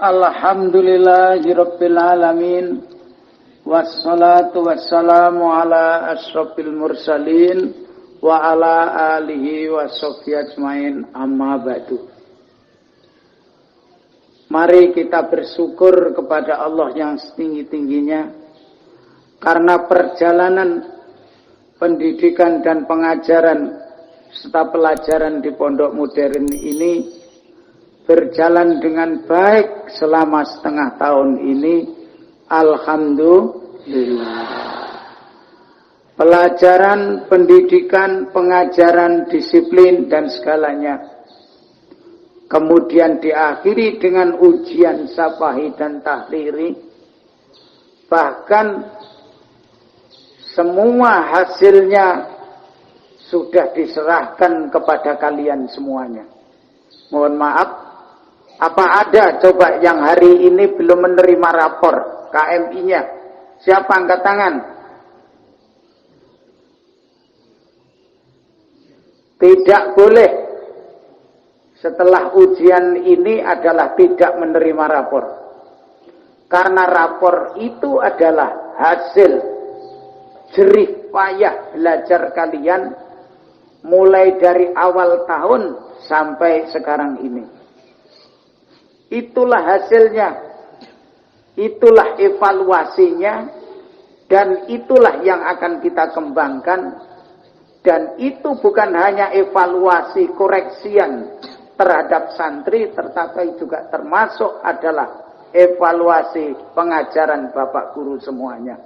Alhamdulillahirabbil alamin. Wassalatu wassalamu ala asyrafil mursalin wa ala alihi washabbihi ajmain, amma ba'du. Mari kita bersyukur kepada Allah yang setinggi-tingginya karena perjalanan pendidikan dan pengajaran serta pelajaran di pondok modern ini berjalan dengan baik selama setengah tahun ini. Alhamdulillah. Pelajaran, pendidikan, pengajaran, disiplin dan segalanya. Kemudian diakhiri dengan ujian syafa'i dan tahliri. Bahkan semua hasilnya sudah diserahkan kepada kalian semuanya. Mohon maaf, apa ada coba yang hari ini belum menerima rapor KMI-nya? Siapa angkat tangan? Tidak boleh setelah ujian ini adalah tidak menerima rapor. Karena rapor itu adalah hasil jerih payah belajar kalian mulai dari awal tahun sampai sekarang ini. Itulah hasilnya, itulah evaluasinya, dan itulah yang akan kita kembangkan. Dan itu bukan hanya evaluasi koreksian terhadap santri, tetapi juga termasuk adalah evaluasi pengajaran Bapak Guru semuanya.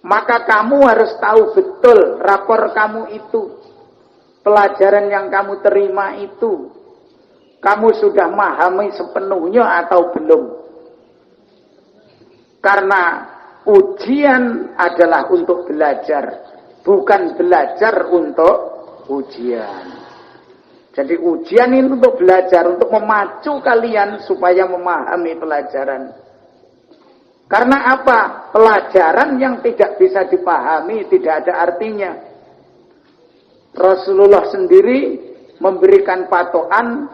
Maka kamu harus tahu betul rapor kamu itu, pelajaran yang kamu terima itu, kamu sudah memahami sepenuhnya atau belum? Karena ujian adalah untuk belajar, bukan belajar untuk ujian. Jadi ujian ini untuk belajar, untuk memacu kalian supaya memahami pelajaran. Karena apa? Pelajaran yang tidak bisa dipahami tidak ada artinya. Rasulullah sendiri memberikan patokan,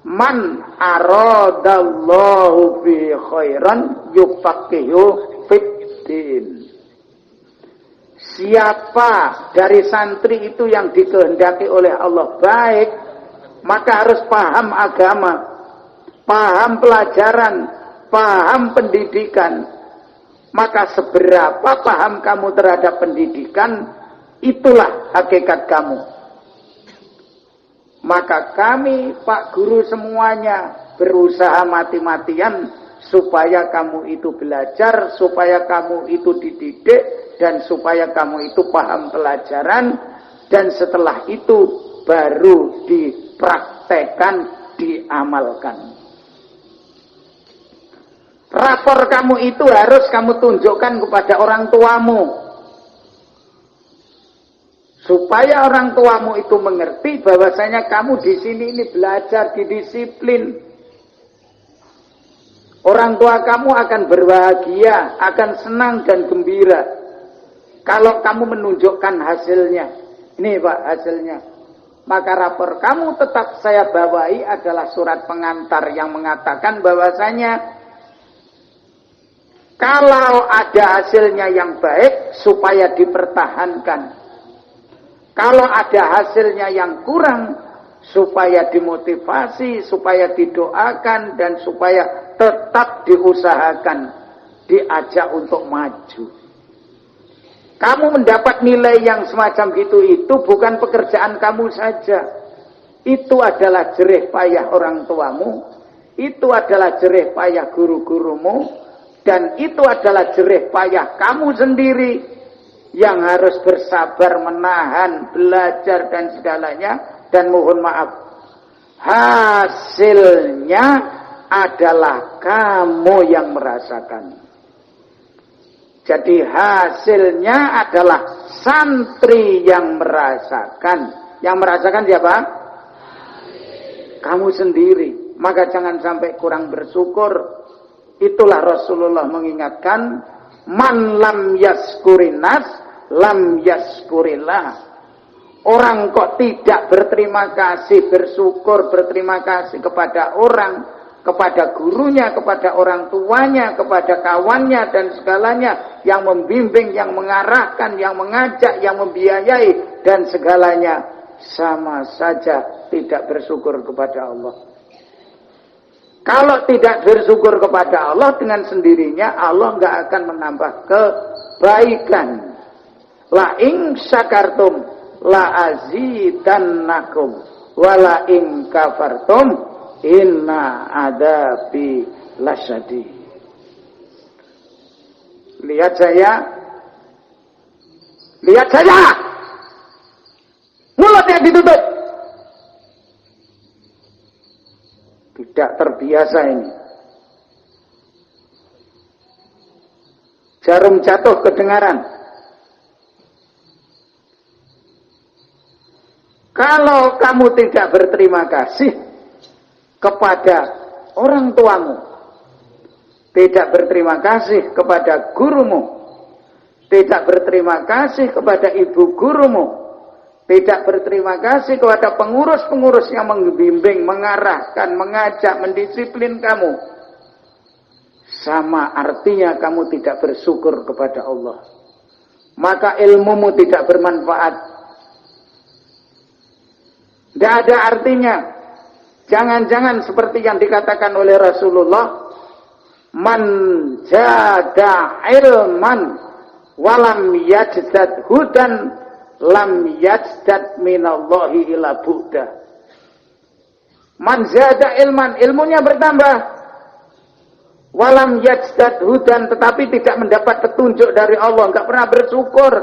man aradallahu bi khairan yufaqihu fiddin. Siapa dari santri itu yang dikehendaki oleh Allah baik, maka harus paham agama, paham pelajaran, paham pendidikan. Maka seberapa paham kamu terhadap pendidikan, itulah hakikat kamu. Maka kami, Pak Guru semuanya, berusaha mati-matian supaya kamu itu belajar, supaya kamu itu dididik, dan supaya kamu itu paham pelajaran, dan setelah itu baru dipraktekkan, diamalkan. Rapor kamu itu harus kamu tunjukkan kepada orang tuamu, supaya orang tuamu itu mengerti bahwasanya kamu di sini ini belajar didisiplin. Orang tua kamu akan berbahagia, akan senang dan gembira kalau kamu menunjukkan hasilnya. Ini Pak hasilnya. Maka rapor kamu tetap saya bawahi adalah surat pengantar yang mengatakan bahwasanya kalau ada hasilnya yang baik supaya dipertahankan. Kalau ada hasilnya yang kurang, supaya dimotivasi, supaya didoakan, dan supaya tetap diusahakan, diajak untuk maju. Kamu mendapat nilai yang semacam itu bukan pekerjaan kamu saja. Itu adalah jerih payah orang tuamu, itu adalah jerih payah guru-gurumu, dan itu adalah jerih payah kamu sendiri, yang harus bersabar, menahan, belajar dan segalanya. Dan mohon maaf, hasilnya adalah kamu yang merasakan. Jadi hasilnya adalah santri yang merasakan. Yang merasakan siapa? Kamu sendiri. Maka jangan sampai kurang bersyukur. Itulah Rasulullah mengingatkan, man lam yaskurin nas, lam yaskurillah. Orang kok tidak berterima kasih, bersyukur, berterima kasih kepada orang, kepada gurunya, kepada orang tuanya, kepada kawannya dan segalanya, yang membimbing, yang mengarahkan, yang mengajak, yang membiayai dan segalanya, sama saja tidak bersyukur kepada Allah. Kalau tidak bersyukur kepada Allah, dengan sendirinya Allah enggak akan menambah kebaikan. La in syakartum la azidannakum wa la in kafartum inna adabi lasyadi. Lihat saya. Mulutnya ditutup. Tidak terbiasa ini. Jarum jatuh kedengaran. Kalau kamu tidak berterima kasih kepada orang tuamu, tidak berterima kasih kepada gurumu, tidak berterima kasih kepada ibu gurumu, tidak berterima kasih kepada pengurus-pengurus yang membimbing, mengarahkan, mengajak, mendisiplin kamu, sama artinya kamu tidak bersyukur kepada Allah. Maka ilmumu tidak bermanfaat. Tidak ada artinya. Jangan-jangan seperti yang dikatakan oleh Rasulullah, man jada ilman walam yajdad hudan lam yajdad minallahi ila bu'da. Man jada ilman, ilmunya bertambah, walam yajdad hudan, tetapi tidak mendapat petunjuk dari Allah, enggak pernah bersyukur,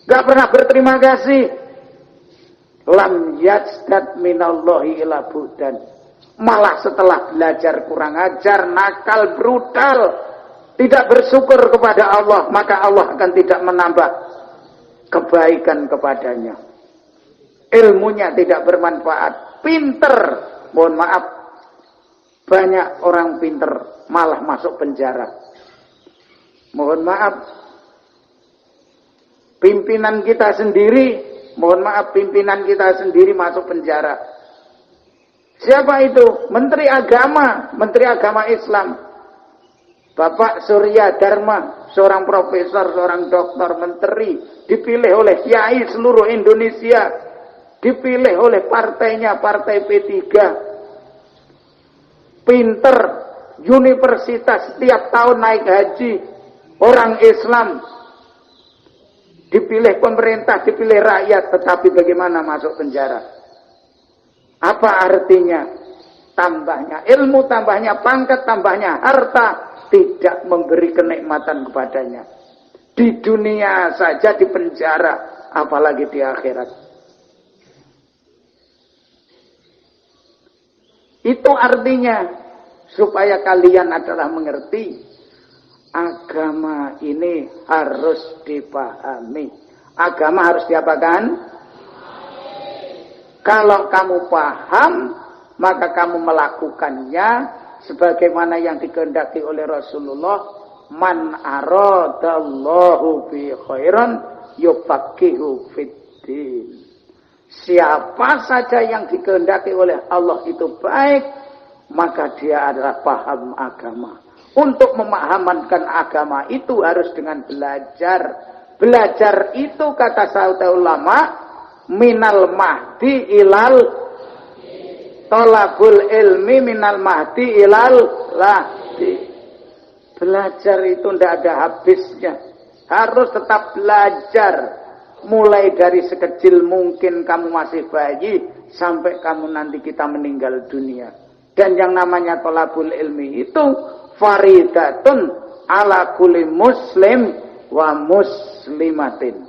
enggak pernah berterima kasih, lam yajdad minallahi ila bu'dan. Malah setelah belajar kurang ajar, nakal, brutal, tidak bersyukur kepada Allah, maka Allah akan tidak menambah kebaikan kepadanya. Ilmunya tidak bermanfaat, pinter, mohon maaf, banyak orang pinter malah masuk penjara. Mohon maaf, pimpinan kita sendiri, mohon maaf, pimpinan kita sendiri masuk penjara. Siapa itu? Menteri Agama Islam, Bapak Surya Dharma, seorang profesor, seorang doktor, menteri, dipilih oleh kiai seluruh Indonesia, dipilih oleh partainya, partai P3. Pinter, universitas, setiap tahun naik haji, orang Islam, dipilih pemerintah, dipilih rakyat, tetapi bagaimana masuk penjara? Apa artinya? Tambahnya ilmu, tambahnya pangkat, tambahnya harta, tidak memberi kenikmatan kepadanya. Di dunia saja di penjara, apalagi di akhirat. Itu artinya supaya kalian adalah mengerti, agama ini harus dipahami. Agama harus diapakan? Kalau kamu paham, maka kamu melakukannya sebagaimana yang dikehendaki oleh Rasulullah. Man aradallahu bi khairan yufaqihu fiddin. Siapa saja yang dikehendaki oleh Allah itu baik, maka dia adalah paham agama. Untuk memahamankan agama itu harus dengan belajar. Belajar itu, kata sahabat ulama, minal mahdi ilal tolabul ilmi minal mahdi ilal lahdi. Belajar itu tidak ada habisnya. Harus tetap belajar. Mulai dari sekecil mungkin kamu masih bayi, sampai kamu nanti kita meninggal dunia. Dan yang namanya tolabul ilmi itu faridatun ala kulli muslim wa muslimatin.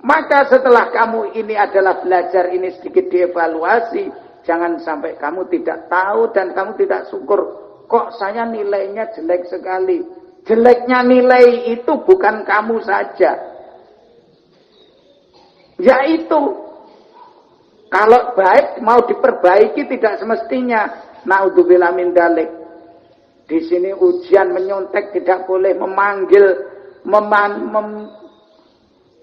Maka setelah kamu ini adalah belajar ini sedikit dievaluasi, jangan sampai kamu tidak tahu dan kamu tidak syukur. Kok saya nilainya jelek sekali? Jeleknya nilai itu bukan kamu saja. Yaitu, kalau baik mau diperbaiki tidak semestinya. Naudzubillah min dzalik. Di sini ujian menyontek tidak boleh, memanggil,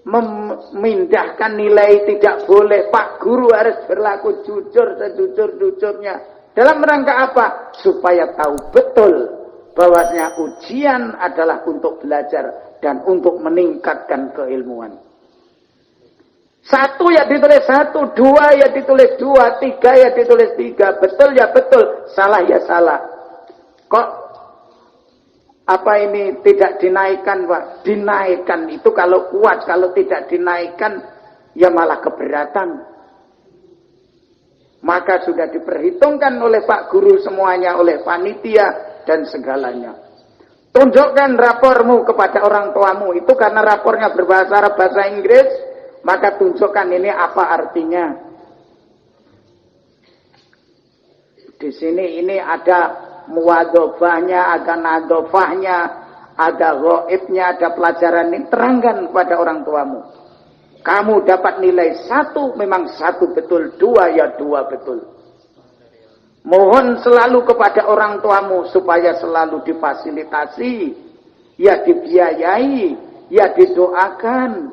memindahkan nilai tidak boleh. Pak guru harus berlaku jujur sejujur-jujurnya Dalam rangka apa? Supaya tahu betul bahwasanya ujian adalah untuk belajar dan untuk meningkatkan keilmuan. 1 ya ditulis 1, 2 ya ditulis 2, 3 ya ditulis 3. Betul ya betul, salah ya salah. Kok apa ini tidak dinaikkan, Pak? Dinaikkan itu kalau kuat, kalau tidak dinaikkan ya malah keberatan. Maka sudah diperhitungkan oleh Pak Guru semuanya, oleh panitia dan segalanya. Tunjukkan rapormu kepada orang tuamu. Itu karena rapornya berbahasa Arab, bahasa Inggris, maka tunjukkan ini apa artinya. Di sini ini ada muwadofahnya, ada nadofahnya, ada ghaibnya, ada pelajaran ini. Terangkan kepada orang tuamu. Kamu dapat nilai 1, memang 1 betul, 2 ya 2 betul. Mohon selalu kepada orang tuamu supaya selalu difasilitasi, ya dibiayai, ya didoakan,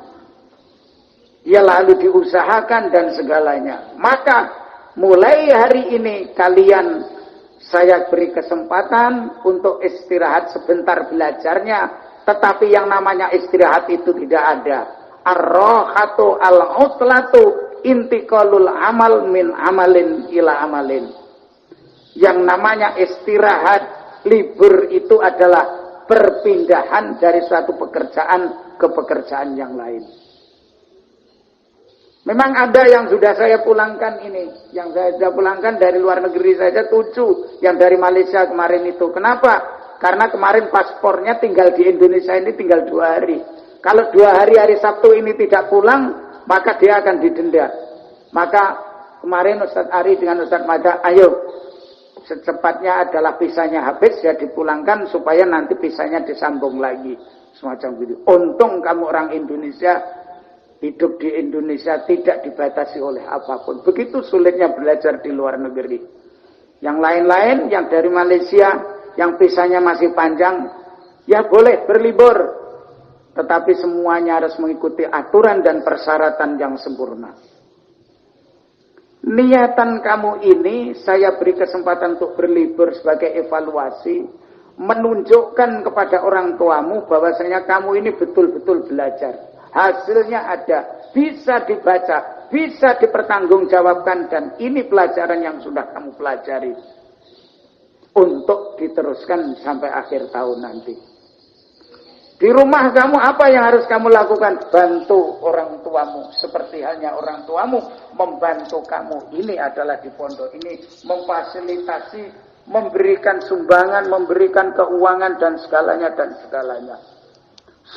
ya lalu diusahakan dan segalanya. Maka mulai hari ini kalian saya beri kesempatan untuk istirahat sebentar belajarnya, tetapi yang namanya istirahat itu tidak ada. Ar-rohatu al-utlatu intiqalul amal min amalin ila amalin. Yang namanya istirahat, libur itu adalah perpindahan dari suatu pekerjaan ke pekerjaan yang lain. Memang ada yang sudah saya pulangkan ini, yang saya sudah pulangkan dari luar negeri saja 7, yang dari Malaysia kemarin itu. Kenapa? Karena kemarin paspornya tinggal di Indonesia ini tinggal 2 hari. Kalau 2 hari Sabtu ini tidak pulang, maka dia akan didenda. Maka kemarin Ustaz Ari dengan Ustaz Mada, ayo secepatnya adalah visanya habis ya dipulangkan supaya nanti visanya disambung lagi. Semacam gitu. Untung kamu orang Indonesia, hidup di Indonesia tidak dibatasi oleh apapun. Begitu sulitnya belajar di luar negeri. Yang lain-lain, yang dari Malaysia, yang visanya masih panjang, ya boleh berlibur. Tetapi semuanya harus mengikuti aturan dan persyaratan yang sempurna. Niatan kamu ini saya beri kesempatan untuk berlibur sebagai evaluasi, menunjukkan kepada orang tuamu bahwasanya kamu ini betul-betul belajar. Hasilnya ada, bisa dibaca, bisa dipertanggungjawabkan, dan ini pelajaran yang sudah kamu pelajari untuk diteruskan sampai akhir tahun nanti. Di rumah kamu apa yang harus kamu lakukan? Bantu orang tuamu. Seperti halnya orang tuamu membantu kamu. Ini adalah di pondok ini. Memfasilitasi, memberikan sumbangan, memberikan keuangan dan segalanya.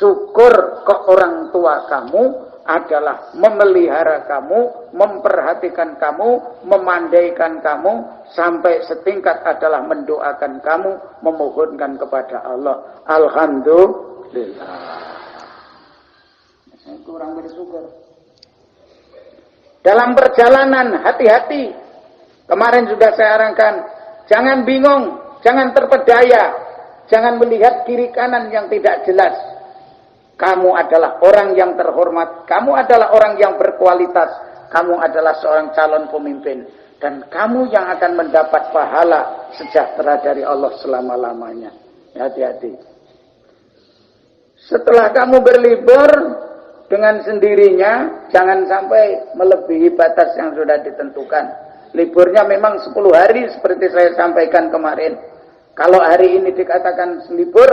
Syukur ke orang tua kamu adalah memelihara kamu, memperhatikan kamu, memandaikan kamu, sampai setingkat adalah mendoakan kamu, memohonkan kepada Allah. Alhamdulillah. Kurang bersyukur. Dalam perjalanan hati-hati. Kemarin sudah saya arahkan, jangan bingung, jangan terpedaya, jangan melihat kiri kanan yang tidak jelas. Kamu adalah orang yang terhormat, kamu adalah orang yang berkualitas, kamu adalah seorang calon pemimpin, dan kamu yang akan mendapat pahala sejahtera dari Allah selama-lamanya. Hati-hati. Setelah kamu berlibur dengan sendirinya, jangan sampai melebihi batas yang sudah ditentukan. Liburnya memang 10 hari seperti saya sampaikan kemarin. Kalau hari ini dikatakan libur,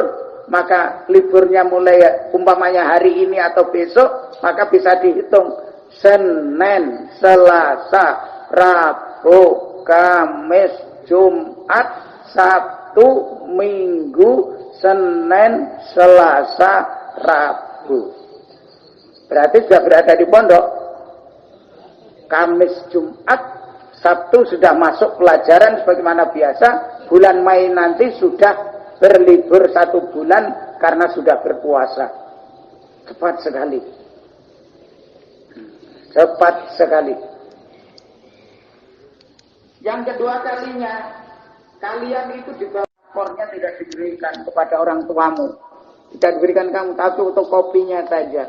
maka liburnya mulai umpamanya hari ini atau besok, maka bisa dihitung Senin, Selasa, Rabu, Kamis, Jumat, Sabtu, Minggu, Senin, Selasa, Rabu. Berarti sudah berada di pondok. Kamis, Jumat, Sabtu sudah masuk pelajaran sebagaimana biasa. Bulan Mei nanti sudah berlibur 1 bulan karena sudah berpuasa. Cepat sekali. Cepat sekali. Yang kedua kalinya, kalian itu dibawa lapornya tidak diberikan kepada orang tuamu. Tidak diberikan kamu, tapi untuk kopinya saja.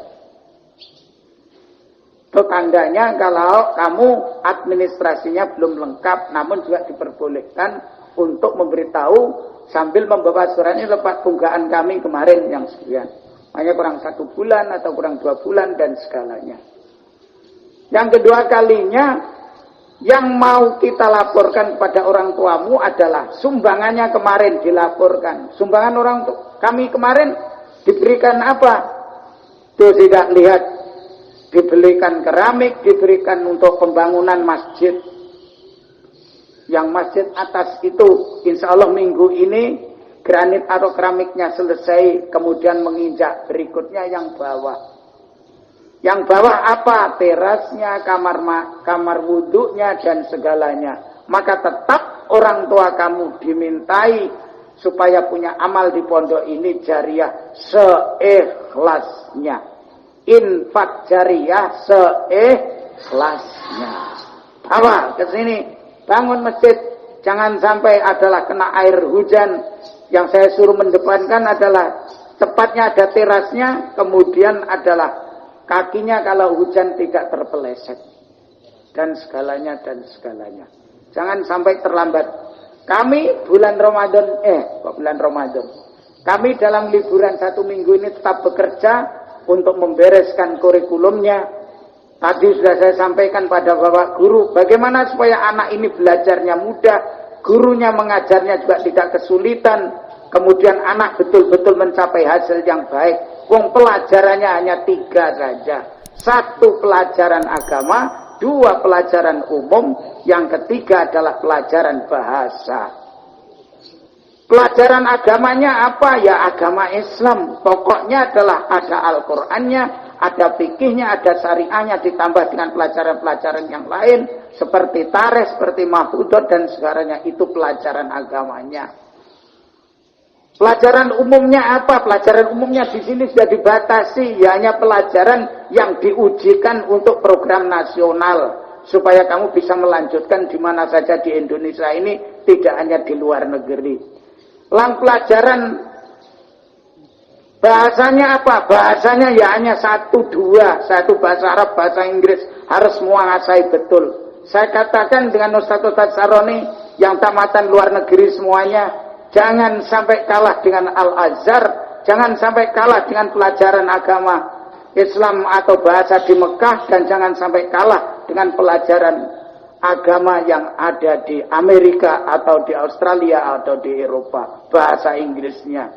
Itu tandanya kalau kamu administrasinya belum lengkap, namun juga diperbolehkan untuk memberitahu sambil membawa surat ini lepas tunggaan kami kemarin yang sekian. Hanya kurang 1 bulan atau kurang 2 bulan dan segalanya. Yang kedua kalinya, yang mau kita laporkan kepada orang tuamu adalah sumbangannya kemarin dilaporkan. Sumbangan orang kami kemarin diberikan apa? Tuh tidak lihat. Dibelikan keramik, diberikan untuk pembangunan masjid. Yang masjid atas itu, insya Allah minggu ini, granit atau keramiknya selesai, kemudian menginjak berikutnya yang bawah. Yang bawah apa? Terasnya, kamar wudhunya, dan segalanya. Maka tetap orang tua kamu dimintai supaya punya amal di pondok ini jariah seikhlasnya. Infak jariah seikhlasnya. Bawa ke sini, bangun masjid. Jangan sampai adalah kena air hujan. Yang saya suruh mendepankan adalah tepatnya ada terasnya, kemudian adalah kakinya kalau hujan tidak terpeleset. Dan segalanya. Jangan sampai terlambat. Kami bulan Ramadan, kami dalam liburan 1 minggu ini tetap bekerja untuk membereskan kurikulumnya. Tadi sudah saya sampaikan pada Bapak Guru, bagaimana supaya anak ini belajarnya mudah, gurunya mengajarnya juga tidak kesulitan, kemudian anak betul-betul mencapai hasil yang baik. Wong pelajarannya hanya 3 saja. 1 pelajaran agama, 2 pelajaran umum, yang ketiga adalah pelajaran bahasa. Pelajaran agamanya apa? Ya agama Islam. Pokoknya adalah ada Al-Qur'annya, ada fikihnya, ada syariahnya, ditambah dengan pelajaran-pelajaran yang lain seperti tarikh, seperti mahfudot dan segalanya. Itu pelajaran agamanya. Pelajaran umumnya apa? Pelajaran umumnya di sini sudah dibatasi, ya hanya pelajaran yang diujikan untuk program nasional supaya kamu bisa melanjutkan di mana saja di Indonesia ini, tidak hanya di luar negeri. Pelajaran bahasanya apa? Bahasanya ya hanya 1, 2, 1 bahasa Arab, bahasa Inggris, harus menguasai betul. Saya katakan dengan Ustaz Saroni yang tamatan luar negeri semuanya, jangan sampai kalah dengan Al-Azhar, jangan sampai kalah dengan pelajaran agama Islam atau bahasa di Mekah, dan jangan sampai kalah dengan pelajaran agama yang ada di Amerika atau di Australia atau di Eropa, bahasa Inggrisnya.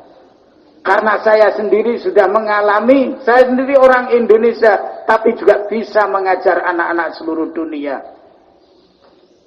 Karena saya sendiri sudah mengalami, saya sendiri orang Indonesia, tapi juga bisa mengajar anak-anak seluruh dunia.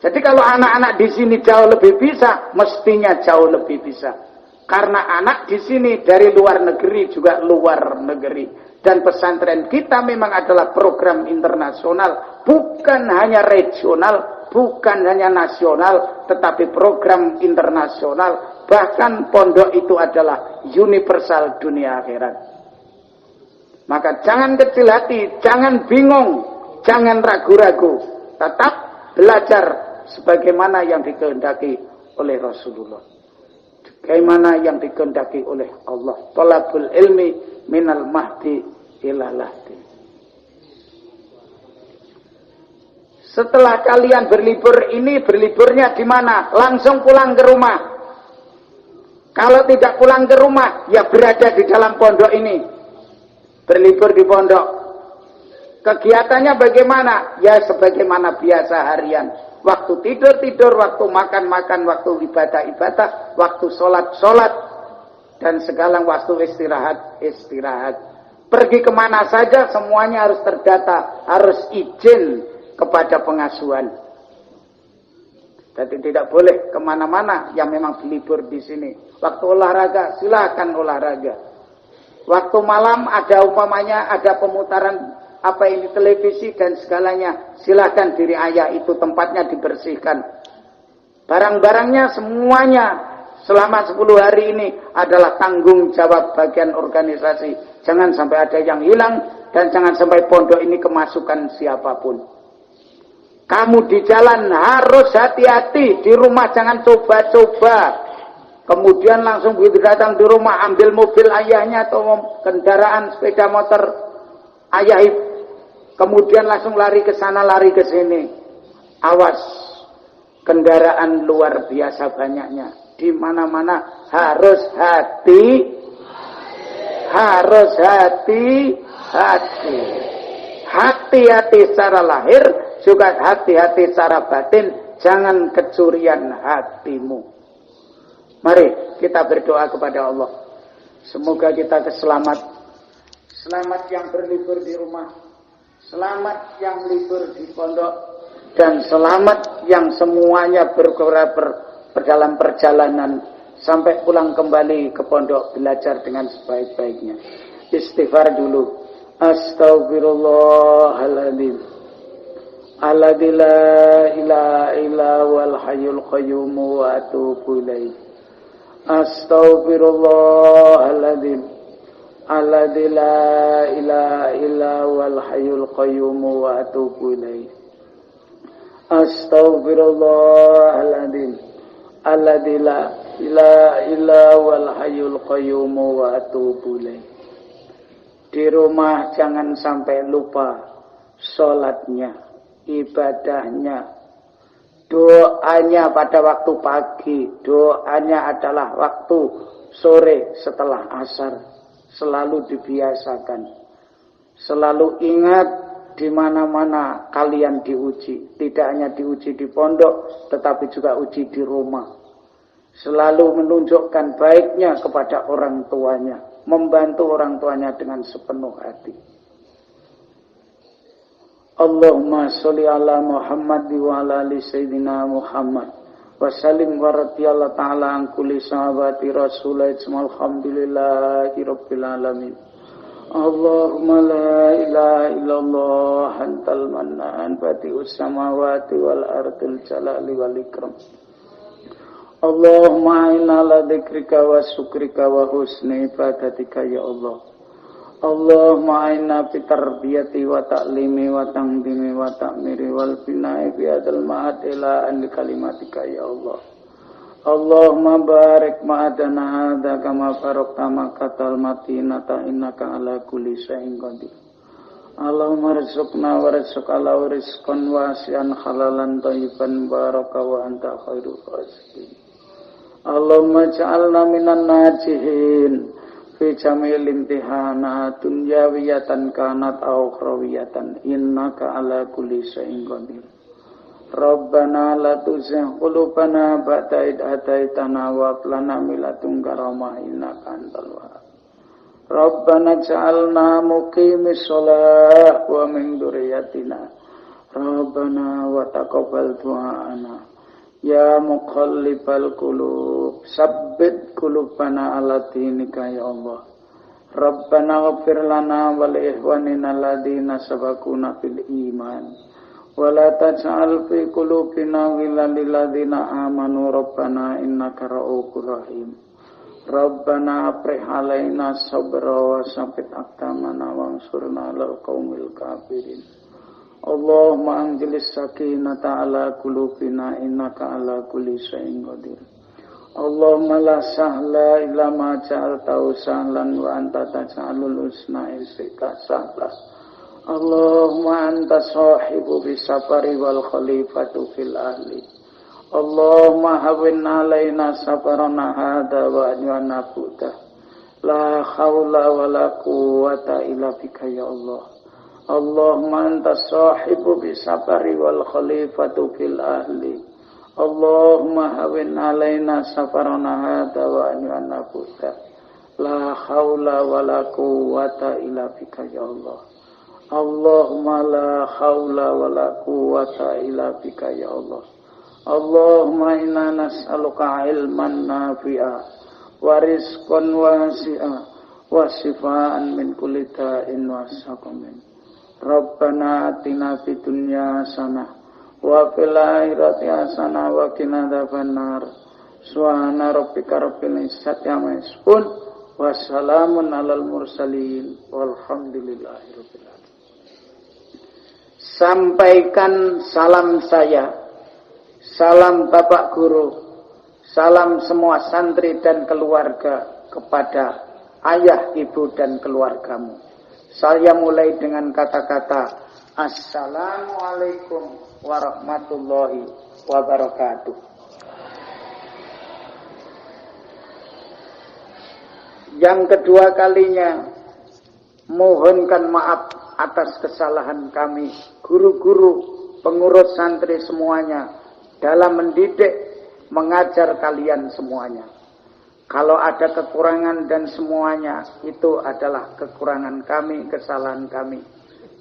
Jadi kalau anak-anak di sini jauh lebih bisa, mestinya jauh lebih bisa. Karena anak di sini dari luar negeri juga luar negeri. Dan pesantren kita memang adalah program internasional, bukan hanya regional, bukan hanya nasional, tetapi program internasional. Bahkan pondok itu adalah universal dunia akhirat. Maka jangan kecil hati, jangan bingung, jangan ragu-ragu. Tetap belajar sebagaimana yang dikehendaki oleh Rasulullah, bagaimana yang dikehendaki oleh Allah. Thalabul ilmi minal mahdi ilal lahdi. Setelah kalian berlibur ini, berliburnya di mana? Langsung pulang ke rumah. Kalau tidak pulang ke rumah, ya berada di dalam pondok ini. Berlibur di pondok. Kegiatannya bagaimana? Ya sebagaimana biasa harian. Waktu tidur, waktu makan, waktu ibadah, waktu sholat, dan segala waktu istirahat. Pergi kemana saja semuanya harus terdata, harus izin kepada pengasuhan. Jadi tidak boleh kemana-mana yang memang berlibur di sini. Waktu olahraga, silakan olahraga. Waktu malam ada umpamanya ada pemutaran apa ini televisi dan segalanya, silakan diriayah, itu tempatnya dibersihkan. Barang-barangnya semuanya selama 10 hari ini adalah tanggung jawab bagian organisasi. Jangan sampai ada yang hilang dan jangan sampai pondok ini kemasukan siapapun. Kamu di jalan harus hati-hati, di rumah jangan coba-coba. Kemudian langsung begitu datang di rumah ambil mobil ayahnya atau kendaraan sepeda motor ayah kemudian langsung lari ke sana, lari ke sini. Awas, kendaraan luar biasa banyaknya. Di mana-mana harus hati-hati. Hati-hati secara lahir, juga hati-hati secara batin. Jangan kecurian hatimu. Mari kita berdoa kepada Allah. Semoga kita selamat yang berlibur di rumah, selamat yang libur di pondok, dan selamat yang semuanya dalam perjalanan sampai pulang kembali ke pondok belajar dengan sebaik-baiknya. Istighfar dulu. Astaghfirullahaladzim. Alladzi la ilaha illa wal hayyul qayyum wa atubu ilaih. Astaghfirullahaladzim. Alladzi la ilaha illa wal hayyul qayyum wa atubu ilaih. Astaghfirullahaladzim. Alladzi la ilaha illa wal hayyul qayyum wa atubu ilaih. Di rumah jangan sampai lupa sholatnya, ibadahnya, doanya pada waktu pagi, doanya adalah waktu sore setelah asar. Selalu dibiasakan. Selalu ingat di mana-mana kalian diuji. Tidak hanya diuji di pondok, tetapi juga uji di rumah. Selalu menunjukkan baiknya kepada orang tuanya. Membantu orang tuanya dengan sepenuh hati. Allahumma sholli ala Muhammad wa ala ali sayyidina Muhammad. Wa sallim wa radiyallahu ta'ala an kulli sahabati rasulillah. Alhamdulillahi rabbil alamin. Allahumma la ilaha illallah antal mannan badi'us samawati wal ardil jalali wal ikram. Allahumma inna ala dzikrika wa syukrika wa husni ibadatika ya Allah. Allahumma inna fi tarbiyati wa ta'limi wa tangdimi wa ta'miri wal bina'i bi adal ma'ad ila an kalimatika ya Allah. Allahumma barik ma'adana hadha kama barakta makatal matinata innaka ala kulli syai'in qadir. Allahumma rizqna wa rizq ala rizqan wasi'an halalan thayyiban baraka wa anta khairul raziqin. Allahumma ja'alna minan najihin fi jamil imtihanat dunyawiyatan kanat aw ukhrawiyatan innaka ala kulli syai'in qadir. Rabbana la tuzigh qulubana ba'da idh hadaitana wa hab lana min ladunka rahmah innaka antal wahhab. Rabbana ja'alna muqimis shalah wa min dzurriyyatina Rabbana wa taqabbal du'ana. Ya muqallibal qulub, sabbit qulubana ala dinika ya Allah. Rabbana ighfir lana wa li ikhwanina alladziina sabaquna bil iman. Wa la taj'al fi qulubina ghillan lil ladziina amanu rabbana innaka ra'ufur rahim. Rabbana afrih 'alaina sabra wa tsabbit aqdamana wansurna 'alal qaumil kafirin. Allahumma anzilis sakinata ala qulubina innaka ala kulli syai'in qadir. Allahumma la sahla illa ma ja'altahu sahlan wa anta taj'alul husna isika sahla. Allahumma anta sahibu bisafari wal khalifatu fil ahli. Allahumma hawwin alaina safarana hadha wa ajwana buddha. La haula wa la quwwata illa bika ya Allah. Allahumma anta sahibu bisafari wal khalifatu fil ahli. Allahumma hawin alaina safarana hadha wa anwana buddha. La hawla wa la quwwata illa bika ya Allah. Allahumma la hawla wa la quwwata illa bika ya Allah. Allahumma inna nas'aluka ilman nafi'a wa rizqan wasi'a wa shifaan min kulli da'in wa saqamin. Rabbana atina fid dunya hasanah wa fil akhirati hasanah wa qina adzabannar. Subhana rabbika rabbil izzati amma yasifun wa salamun alal mursalin walhamdulillahi rabbil alamin. Sampaikan salam saya, salam Bapak Guru, salam semua santri dan keluarga kepada ayah, ibu dan keluargamu. Saya mulai dengan kata-kata Assalamualaikum warahmatullahi wabarakatuh. Yang kedua kalinya, mohonkan maaf atas kesalahan kami, guru-guru, pengurus santri semuanya, dalam mendidik, mengajar kalian semuanya. Kalau ada kekurangan dan semuanya, itu adalah kekurangan kami, kesalahan kami.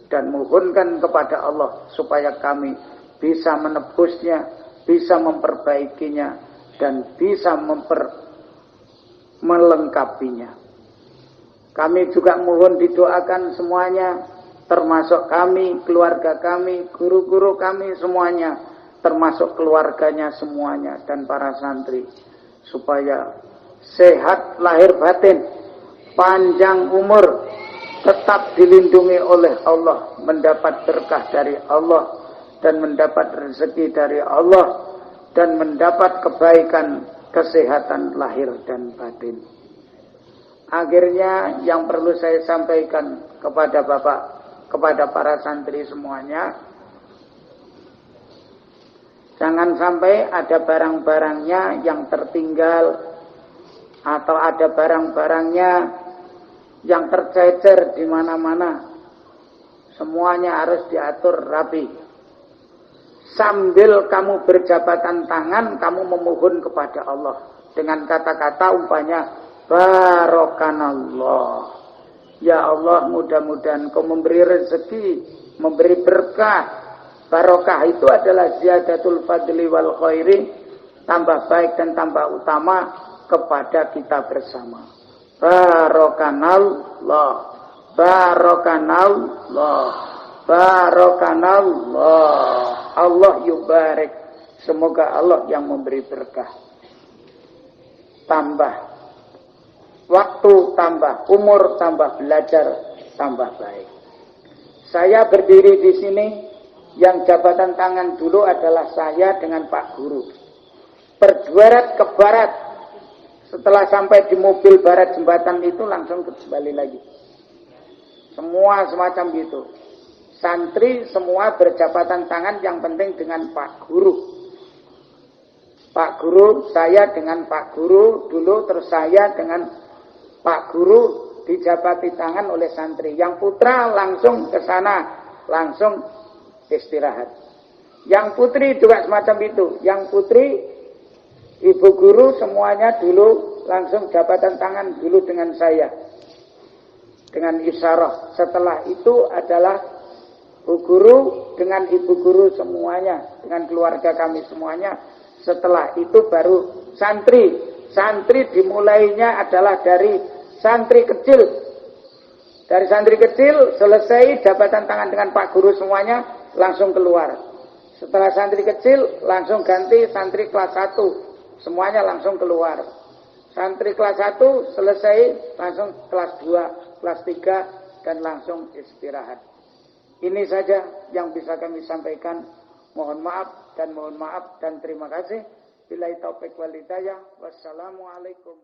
Dan mohonkan kepada Allah supaya kami bisa menebusnya, bisa memperbaikinya, dan bisa melengkapinya. Kami juga mohon didoakan semuanya, termasuk kami, keluarga kami, guru-guru kami semuanya, termasuk keluarganya semuanya, dan para santri, supaya sehat lahir batin, panjang umur, tetap dilindungi oleh Allah, mendapat berkah dari Allah, dan mendapat rezeki dari Allah, dan mendapat kebaikan, kesehatan lahir dan batin. Akhirnya yang perlu saya sampaikan kepada Bapak, kepada para santri semuanya, jangan sampai ada barang-barangnya yang tertinggal, atau ada barang-barangnya yang tercecer di mana-mana. Semuanya harus diatur rapi. Sambil kamu berjabatan tangan, kamu memohon kepada Allah dengan kata-kata umpamanya Barakanallah. Ya Allah, mudah-mudahan Kau memberi rezeki, memberi berkah. Barokah itu adalah ziyadatul fadli wal khairi, tambah baik dan tambah utama kepada kita bersama. Barakanallah, barakanallah, barakanallah. Allah yubarik. Semoga Allah yang memberi berkah. Tambah waktu, tambah umur, tambah belajar, tambah baik. Saya berdiri di sini, yang jabatan tangan dulu adalah saya dengan Pak Guru. Berdueret ke barat. Setelah sampai di mobil barat jembatan itu langsung kembali lagi. Semua semacam gitu. Santri semua berjabatan tangan, yang penting dengan Pak Guru. Pak Guru, saya dengan Pak Guru dulu, terus saya dengan Pak Guru, dijabati tangan oleh santri. Yang putra langsung ke sana, langsung istirahat. Yang putri juga semacam itu. Yang putri, ibu guru semuanya dulu langsung jabatan tangan dulu dengan saya, dengan isyarah. Setelah itu adalah bu guru dengan ibu guru semuanya, dengan keluarga kami semuanya. Setelah itu baru santri. Santri dimulainya adalah dari santri kecil. Dari santri kecil selesai jabatan tangan dengan Pak Guru semuanya, langsung keluar. Setelah santri kecil langsung ganti santri kelas 1. Semuanya langsung keluar. Santri kelas 1 selesai, langsung kelas 2, kelas 3, dan langsung istirahat. Ini saja yang bisa kami sampaikan. Mohon maaf dan terima kasih. Billahi taufik wal hidayah. Wassalamualaikum.